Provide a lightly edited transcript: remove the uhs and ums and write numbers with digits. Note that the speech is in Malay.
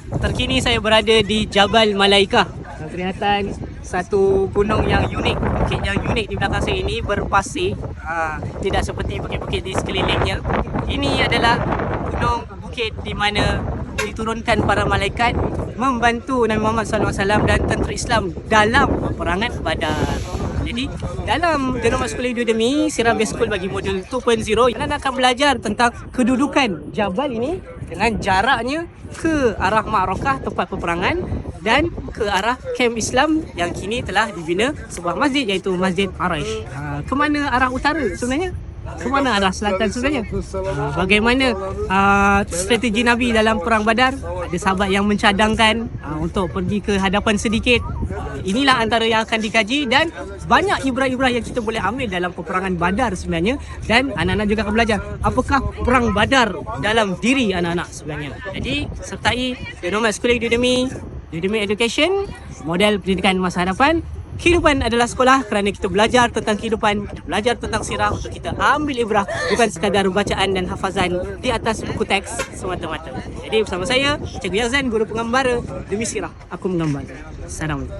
Terkini saya berada di Jabal Malaikah. Kelihatan satu gunung yang unik, bukit yang unik di belakang saya ini berpasir. Tidak seperti bukit-bukit di sekelilingnya. Ini adalah gunung bukit di mana diturunkan para malaikat membantu Nabi Muhammad SAW dan tentera Islam dalam peperangan Badar. Jadi dalam Genome School Udemy Sirah Base School bagi modul 2.0, anda akan belajar tentang kedudukan Jabal ini dengan jaraknya ke arah Ma'rakah, tempat peperangan, dan ke arah kem Islam yang kini telah dibina sebuah masjid iaitu Masjid Araish. Ke mana arah utara sebenarnya? Ke mana arah selatan sebenarnya? Bagaimana strategi Nabi dalam perang Badar? Ada sahabat yang mencadangkan untuk pergi ke hadapan sedikit. Inilah antara yang akan dikaji dan banyak ibrah-ibrah yang kita boleh ambil dalam peperangan Badar sebenarnya, dan anak-anak juga akan belajar apakah perang Badar dalam diri anak-anak sebenarnya. Jadi sertai The Nomad School Udemy, Udemy Education, model pendidikan masa hadapan. Kehidupan adalah sekolah kerana kita belajar tentang kehidupan, kita belajar tentang sirah untuk kita ambil ibrah, bukan sekadar bacaan dan hafazan di atas buku teks semata-mata. Jadi bersama saya, Cikgu Yazan, guru pengembara demi sirah. Aku menggambar. Assalamualaikum.